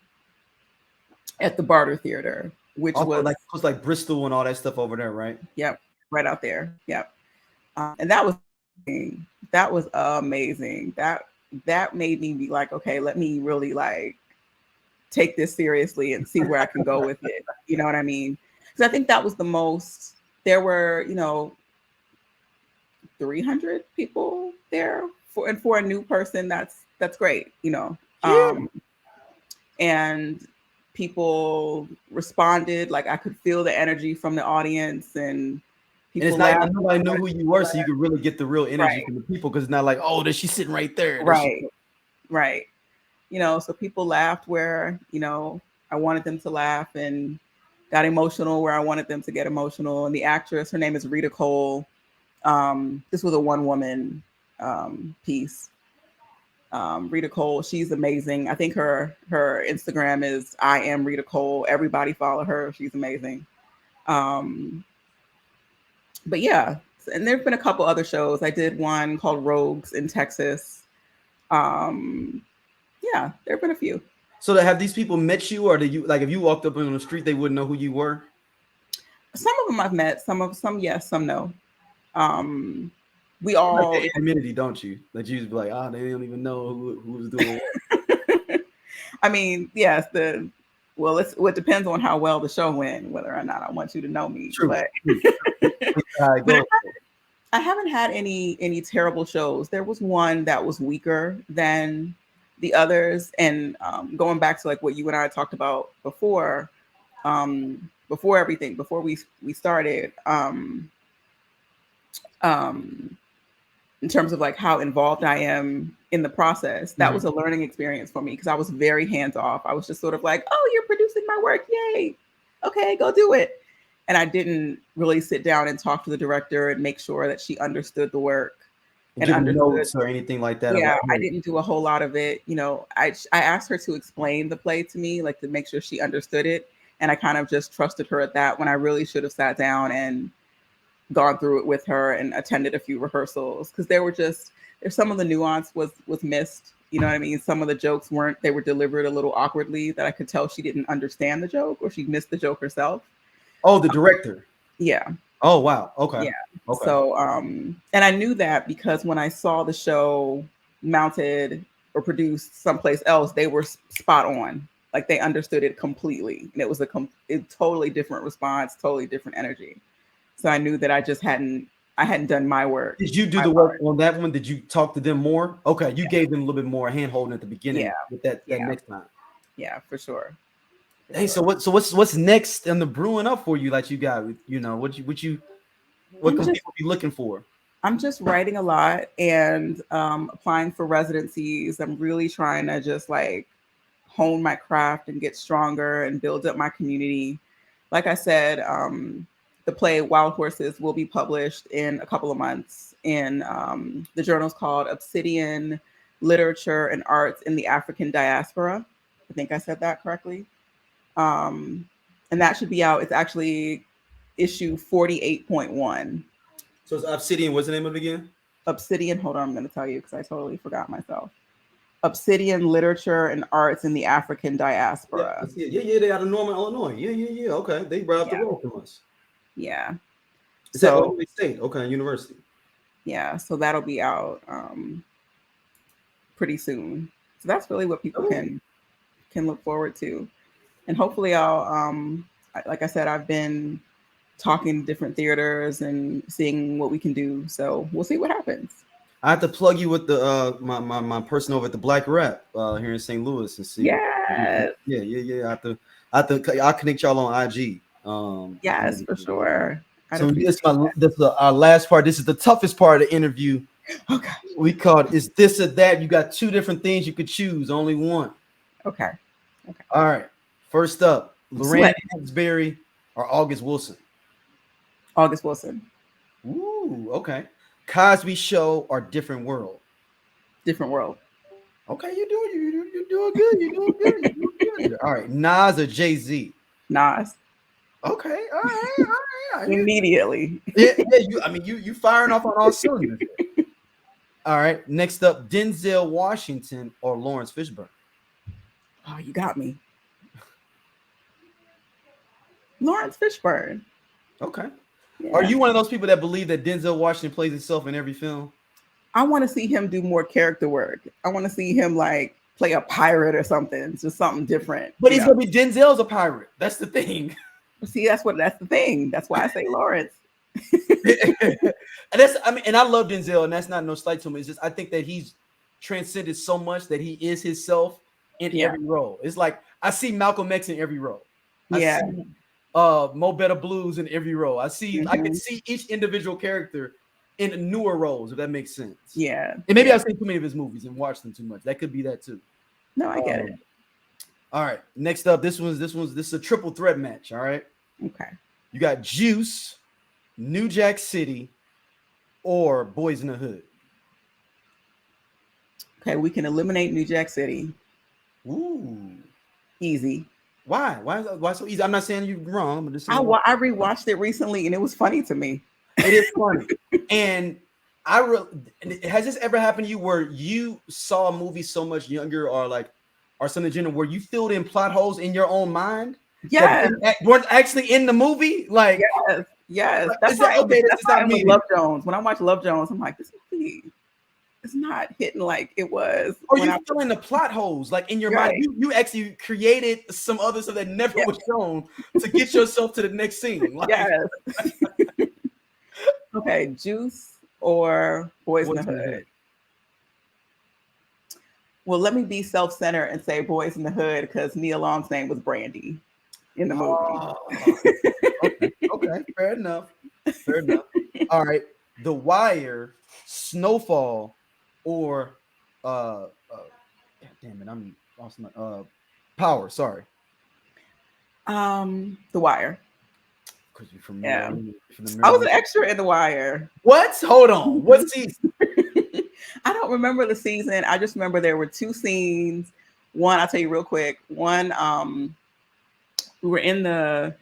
at the Barter Theater, which was like Bristol and all that stuff over there, right? Yep, right out there. Yep. And that was amazing. That made me be like, okay, let me really like take this seriously and see where I can go with it. You know what I mean? Because I think that was the most. There were, 300 people there for a new person. That's great, Yeah. And people responded. Like I could feel the energy from the audience, and people. And it's not nobody knew who you were, so you could really get the real energy from the people. Because it's not like, oh, she's sitting right there. Right. So people laughed where I wanted them to laugh, and got emotional where I wanted them to get emotional. And the actress, her name is Rita Cole. This was a one-woman piece. Rita Cole, she's amazing. I think her Instagram is I am Rita Cole. Everybody follow her. She's amazing. But yeah, and there've been a couple other shows. I did one called Rogues in Texas. Yeah, there've been a few. So have these people met you, or if you walked up on the street, they wouldn't know who you were? Some of them I've met. Some yes, some no. We all like the community, don't you? That you just be like, they don't even know who's doing what. I mean, yes. It depends on how well the show went, whether or not I want you to know me. True. But I haven't had any terrible shows. There was one that was weaker than the others, and going back to like what you and I talked about before everything, before we started, in terms of like how involved I am in the process, that was a learning experience for me, because I was very hands off. I was just sort of like, oh, you're producing my work, yay, okay, go do it. And I didn't really sit down and talk to the director and make sure that she understood the work. And understood notes or anything like that. Yeah, I didn't do a whole lot of it. I asked her to explain the play to me, like to make sure she understood it. And I kind of just trusted her at that, when I really should have sat down and gone through it with her and attended a few rehearsals, because there's some of the nuance was missed. You know what I mean? Some of the jokes they were delivered a little awkwardly, that I could tell she didn't understand the joke, or she missed the joke herself. Oh, the director. Yeah. Oh, wow. Okay. Yeah. Okay. So, and I knew that because when I saw the show mounted or produced someplace else, they were spot on. Like they understood it completely. And it was a totally different response, totally different energy. So I knew that I hadn't done my work. Did you do the work on that one? Did you talk to them more? Okay. You gave them a little bit more hand holding at the beginning with that next time. Yeah, for sure. Hey, so what's next in the brewing up for you? Like you got, what can people be looking for? I'm just writing a lot and applying for residencies. I'm really trying to just like hone my craft and get stronger and build up my community. Like I said, the play Wild Horses will be published in a couple of months in the journal's called Obsidian Literature and Arts in the African Diaspora. I think I said that correctly. And that should be out. It's actually issue 48.1. So it's Obsidian. What's the name of it again? Obsidian. Hold on, I'm going to tell you because I totally forgot myself. Obsidian Literature and Arts in the African Diaspora. Yeah. They out of Norman, Illinois. Yeah. Okay, they brought up the road from us. Yeah. Is that Illinois State? Okay, university. Yeah, so that'll be out pretty soon. So that's really what people can look forward to. And hopefully I'll like I said, I've been talking to different theaters and seeing what we can do. So we'll see what happens. I have to plug you with the my person over at the Black Rap here in St. Louis and see. Yes. Yeah. I'll connect y'all on IG. Yes, for sure. So this is our last part. This is the toughest part of the interview. Okay. We called "Is This or That?" You got two different things you could choose, only one. Okay. All right. First up, Lorraine Hansberry or August Wilson? August Wilson. Ooh, okay. Cosby Show or Different World? Different World. Okay, you're doing good. All right. Nas or Jay-Z? Nas. Okay, all right. Immediately. Yeah. You firing off on all cylinders. All right. Next up, Denzel Washington or Lawrence Fishburne? Oh, you got me. Lawrence Fishburne. Okay. Yeah. Are you one of those people that believe that Denzel Washington plays himself in every film? I want to see him do more character work. I want to see him like play a pirate or something, just something different. But he's gonna be Denzel's a pirate. That's the thing. See, that's the thing. That's why I say Lawrence. And I love Denzel, and that's not no slight to him. It's just I think that he's transcended so much that he is himself in every role. It's like I see Malcolm X in every role. I see Mo Better Blues in every role. I can see each individual character in newer roles, if that makes sense. Yeah. And maybe I've seen too many of his movies and watched them too much. That could be that too. No, I get it. All right. Next up, this is a triple threat match. All right. Okay. You got Juice, New Jack City, or Boys in the Hood. Okay, we can eliminate New Jack City. Ooh. Easy. Why? Why so easy? I'm not saying you're wrong, but just I rewatched it recently and it was funny to me. It is funny. And has this ever happened to you where you saw a movie so much younger or something general where you filled in plot holes in your own mind? Yes. That weren't actually in the movie? Like yes. Like, That's why I with Love Jones. When I watch Love Jones, I'm like, this movie is not hitting like it was. Or you fill in the plot holes like in your mind. You actually created some other stuff that never was shown to get yourself to the next scene. Like, yes. Okay, Juice or Boys in the Hood? Well, let me be self-centered and say Boys in the Hood because Nia Long's name was Brandy in the movie. Okay, fair enough. All right, The Wire, Snowfall, or God damn it, I'm lost my Power. Sorry. The Wire. Because you're from I was an extra in The Wire. What? Hold on. What season? I don't remember the season. I just remember there were two scenes. One, I'll tell you real quick. One, we were in a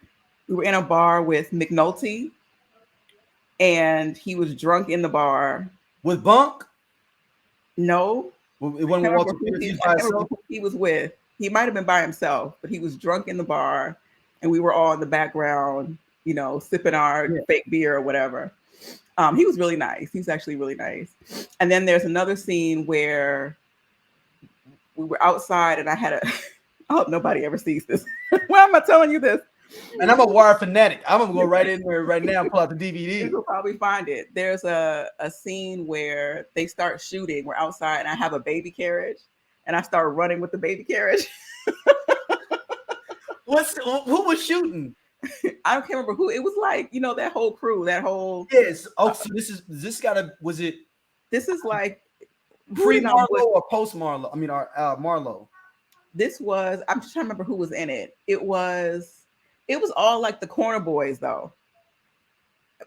bar with McNulty, and he was drunk in the bar. With Bunk? No. It wasn't Walter Pierce. He was with. He might have been by himself, but he was drunk in the bar, and we were all in the background, sipping our fake beer or whatever. He was really nice. He's actually really nice. And then there's another scene where we were outside and I had I hope nobody ever sees this. Why am I telling you this? And I'm a Wire fanatic. I'm going to go right in there right now and pull out the DVD. You'll probably find it. There's a scene where they start shooting. We're outside and I have a baby carriage and I start running with the baby carriage. Who was shooting? I can't remember who. It was like, that whole crew, that whole. Yes. Oh, so this is like pre-Marlo or post-Marlo? I mean, Marlo. This was, I'm just trying to remember who was in it. It was all like the corner boys though.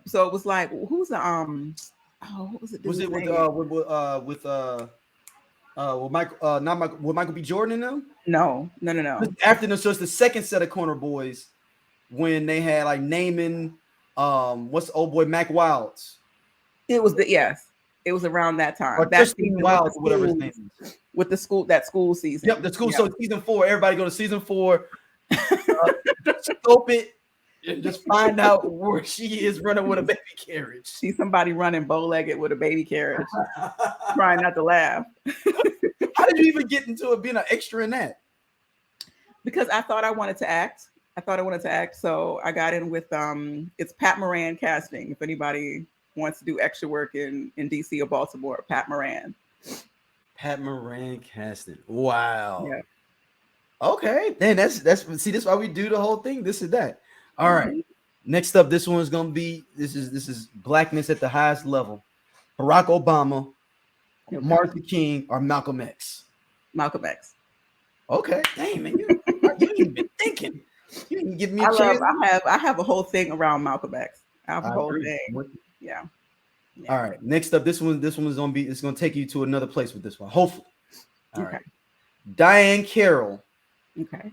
So it was like, who's the what was it? Was it with Michael, not Michael, with Michael B. Jordan in them? No. After them, so it's the second set of corner boys when they had like naming, what's the old boy Mac Wilds? It was it was around that time. Or That Christine Wilds, whatever his name is. With the school season. Yep, the school. Yeah. So season 4, everybody go to season 4, scope it, and just find out where she is running with a baby carriage. See somebody running bow-legged with a baby carriage, trying not to laugh. How did you even get into it being an extra in that? Because I thought I wanted to act. So I got in with it's Pat Moran casting. If anybody wants to do extra work in DC or Baltimore, Pat Moran. Pat Moran casting. Wow. Yeah. Okay. Then that's see, this is why we do the whole thing. This is that. All right. Next up, this one's gonna be this is blackness at the highest level. Barack Obama, Martin Luther King, or Malcolm X. Malcolm X. Okay. Dang, man. You ain't even been thinking. You didn't give me a chance. I have a whole thing around Malcolm X. I have a whole thing. Yeah. All right. Next up, this one's gonna take you to another place with this one. Hopefully. All right. Diane Carroll. Okay.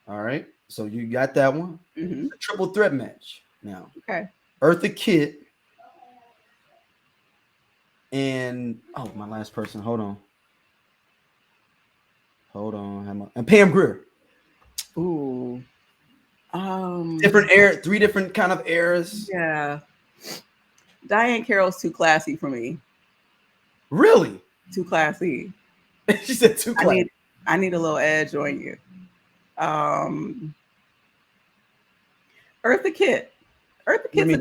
All right. So you got that one. Mm-hmm. A triple threat match now. Okay. Eartha Kitt and my last person. Hold on. And Pam Grier. Ooh. Different era, 3 different kind of eras. Yeah. Diane Carroll's too classy for me. Really? Too classy. She said too classy. I need a little edge on you. Eartha Kitt. Eartha Kitt's a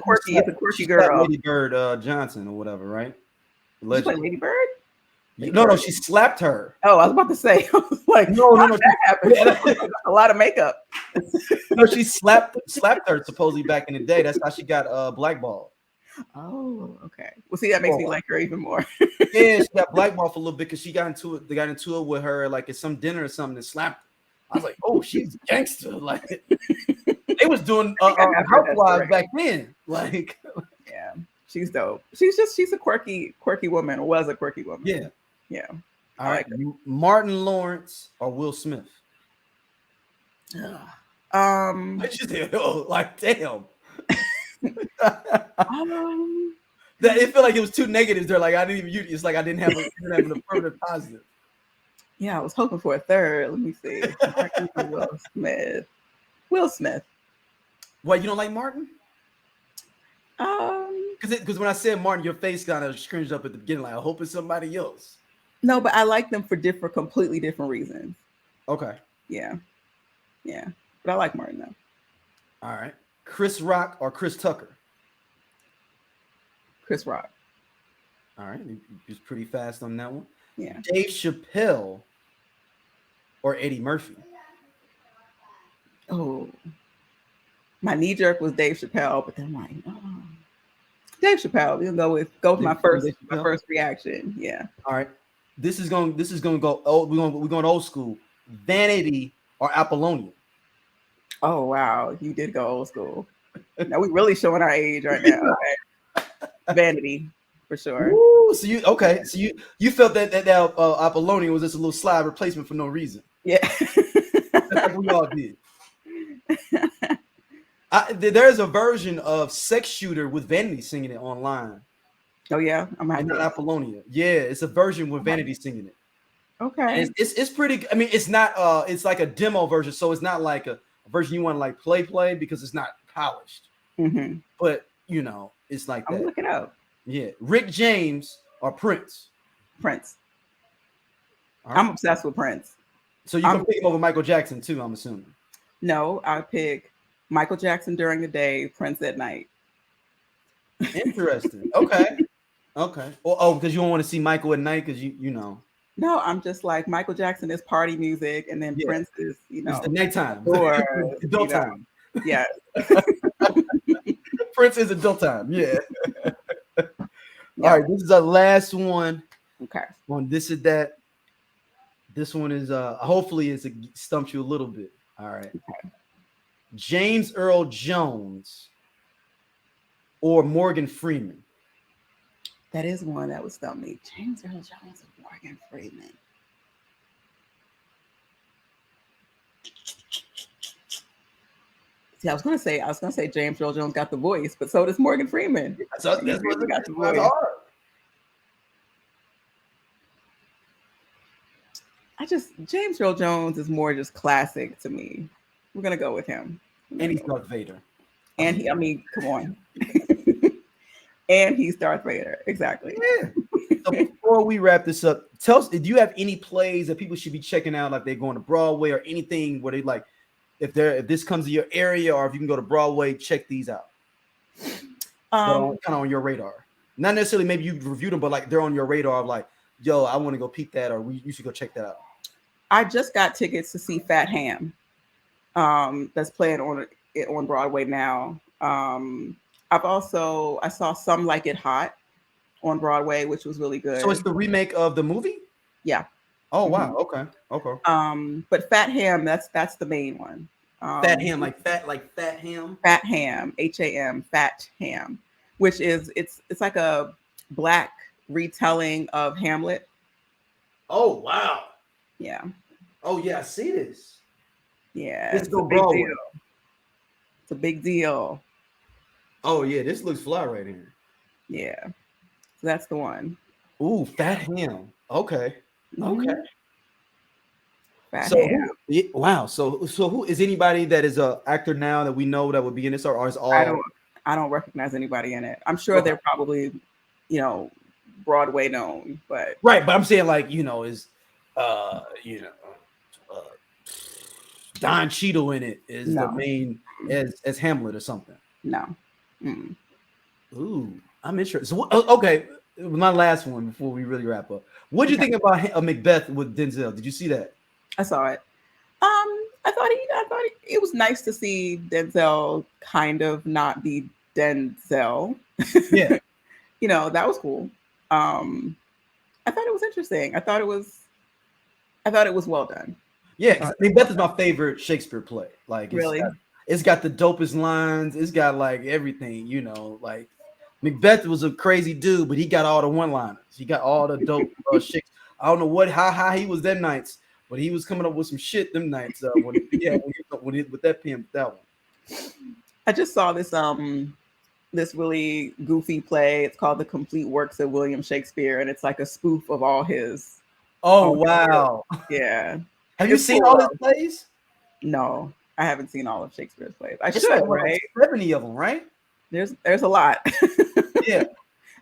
quirky girl. Lady Bird Johnson or whatever, right? She played Lady Bird? No, she slapped her. Oh, I was about to say, I was like, no, that happened. A lot of makeup. No, she slapped her supposedly back in the day. That's how she got blackballed. Oh, okay. Well, see, that makes me like her even more. Yeah, she got blackballed for a little bit because she got into it. They got into it with her like at some dinner or something and slapped her. I was like, oh, she's a gangster. Like they was doing housewives back then. Like, yeah, she's dope. She's a quirky woman. Was a quirky woman. Yeah. All right, Martin Lawrence or Will Smith? I just said, like, damn. It felt like it was 2 negatives there. Like I didn't even. It's like I didn't have an affirmative positive. Yeah, I was hoping for a third. Let me see. Will Smith. What, you don't like Martin? Because when I said Martin, your face kind of cringed up at the beginning. Like I hope it's somebody else. No, but I like them for completely different reasons. Okay. Yeah. But I like Martin though. All right. Chris Rock or Chris Tucker? Chris Rock. All right. He was pretty fast on that one. Yeah. Dave Chappelle or Eddie Murphy? Oh. My knee jerk was Dave Chappelle, but then I'm like, Dave Chappelle. We'll go with my first reaction. Yeah. All right. This is going to go old. We're going old school. Vanity or Apollonia? Oh wow, you did go old school. Now we really showing our age right now. Okay. Vanity for sure. Ooh, so you felt that Apollonia was just a little slide replacement for no reason. Yeah. That's like we all did. There's a version of Sex Shooter with Vanity singing it online. Oh yeah, not Apollonia. Yeah, it's a version with Vanity singing it. Okay. And it's pretty. I mean, it's not. It's like a demo version, so it's not like a version you want to like play because it's not polished. Mm-hmm. But it's like that. I'll look it up. Yeah, Rick James or Prince. Prince. Right. I'm obsessed with Prince. So you can pick him over Michael Jackson too, I'm assuming. No, I pick Michael Jackson during the day, Prince at night. Interesting. Okay. Oh, because you don't want to see Michael at night because you know. No, I'm just like Michael Jackson is party music, and then Prince is it's the nighttime or adult time. Yeah. Prince is adult time. Yeah. All right, this is our last one. Okay. On This Is That. This one is hopefully it stumps you a little bit. All right. Okay. James Earl Jones or Morgan Freeman? That is one that would stump me. James Earl Jones and Morgan Freeman. See, I was gonna say James Earl Jones got the voice, but so does Morgan Freeman. So that's Really got the voice. hard. James Earl Jones is more just classic to me. We're gonna go with him. And he's Darth Vader. And come on. And he's Darth Vader. Exactly. Yeah. So before we wrap this up, tell us, do you have any plays that people should be checking out, like they're going to Broadway or anything where they like, if this comes to your area or if you can go to Broadway, check these out. Kind of on your radar. Not necessarily maybe you've reviewed them, but like they're on your radar of like, yo, I want to go peep that, or you should go check that out. I just got tickets to see Fat Ham. That's playing on Broadway now. I saw Some Like It Hot on Broadway, which was really good. So it's the remake of the movie? Yeah. Oh wow. Okay. But Fat Ham, that's the main one. Fat Ham, like fat ham. Fat Ham, HAM, Fat Ham, which is it's like a Black retelling of Hamlet. Oh wow. Yeah. Oh yeah, I see this. Yeah. Let's go a big Broadway. deal. It's a big deal. Oh yeah, this looks fly right here. Yeah. So that's the one. Ooh, Fat Ham. Okay. Okay. Fat So Ham. wow. So who is anybody that is a actor now that we know that would be in this, or is all? I don't recognize anybody in it. I'm sure they're probably, Broadway known, but right. But I'm saying like, Don Cheadle in it is the main as Hamlet or something. No. Mm. Ooh, I'm interested. So okay, my last one before we really wrap up. What do you think about Macbeth with Denzel? Did you see that? I saw it. I thought it was nice to see Denzel kind of not be Denzel. Yeah. That was cool. I thought it was interesting. I thought it was well done. Yeah, Macbeth is my favorite Shakespeare play. Like, it's got the dopest lines. It's got like everything. Like Macbeth was a crazy dude, but he got all the one-liners. He got all the dope Shakespeare. I don't know how he was them nights, but he was coming up with some shit them nights. With that pen, with that one. I just saw this really goofy play. It's called The Complete Works of William Shakespeare, and it's like a spoof of all his. Oh wow! Yeah. Have you seen all his plays? No, I haven't seen all of Shakespeare's plays. I should, right? 70 of them, right? There's a lot. Yeah.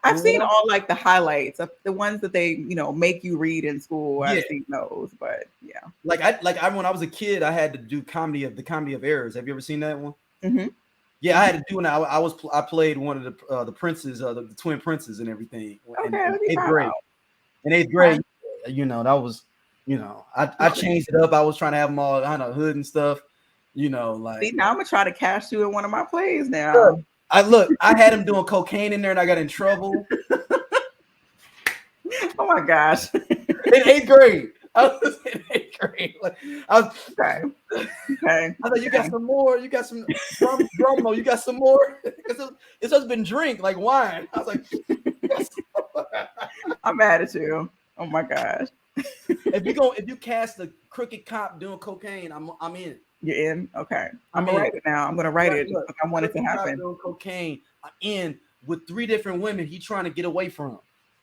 I've seen all like the highlights of the ones that they, make you read in school. I've seen those, but yeah. Like when I was a kid, I had to do the comedy of errors. Have you ever seen that one? Mm-hmm. Yeah, I had to do it. I played one of the princes, the twin princes and everything. Okay, in eighth grade. In eighth grade, that was, I changed it up. I was trying to have them all on a hood and stuff. Like. See, now I'm gonna try to cast you in one of my plays now. I had him doing cocaine in there, and I got in trouble. Oh my gosh! In eighth grade, I was in eighth grade. Okay. I thought you got some more. You got some drum. You got some more. It's just been drink like wine. I was like, I'm mad at you. Oh my gosh! If you cast a crooked cop doing cocaine, I'm in. You're in? Okay. I'm gonna write it now. I'm gonna write it. I want it to happen. Doing cocaine. I'm in with 3 different women he trying to get away from.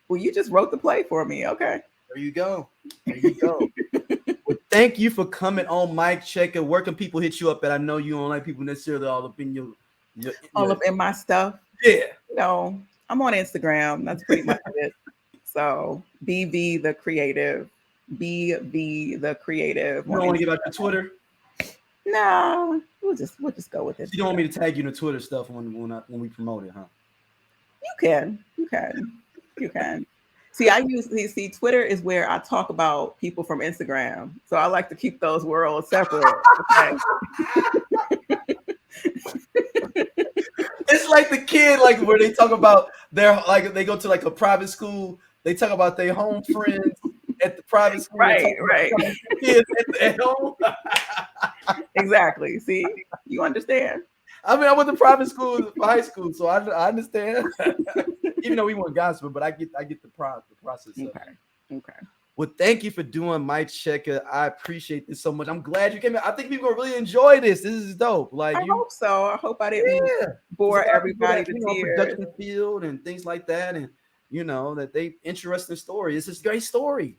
Well, you just wrote the play for me. Okay. There you go. Well, thank you for coming on Mike Checka. Where can people hit you up at? I know you don't like people necessarily all up in your all up in my stuff. Yeah. I'm on Instagram. That's pretty much it. So BV the Creative. BV the Creative. You don't want to give out your Twitter? No, we'll just go with it. You don't want me to tag you in the Twitter stuff when we promote it, huh? You can. See, Twitter is where I talk about people from Instagram. So I like to keep those worlds separate. Okay. It's like the kid, like where they talk about they go to like a private school, they talk about their home friends at the private school. Right. Kids at home. Exactly. See, you understand. I mean, I went to private school for high school, so I understand. Even though we weren't gospel, but I get the process. Okay. Well, thank you for doing my Checka. I appreciate this so much. I'm glad you came in. I think people really enjoy this. This is dope. Like, I hope so. I hope I didn't bore everybody to tears. Production field and things like that, and that they interesting story. It's a great story.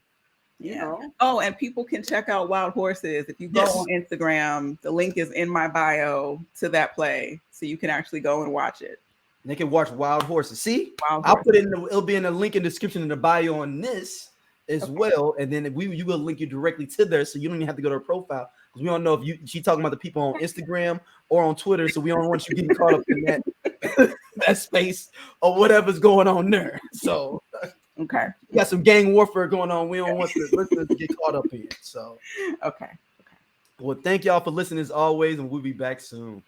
Yeah. Oh, and people can check out Wild Horses. If you go on Instagram, the link is in my bio to that play, so you can actually go and watch it. And they can watch Wild Horses. See, Wild I'll Horses. put it it'll be in the link in the description in the bio on this as well, and then you will link you directly to there, so you don't even have to go to her profile, because we don't know if she talking about the people on Instagram or on Twitter, so we don't want you getting caught up in that space or whatever's going on there. So okay, we got some gang warfare going on. We don't want the listeners to get caught up in it. So okay. Well, thank y'all for listening as always, and we'll be back soon.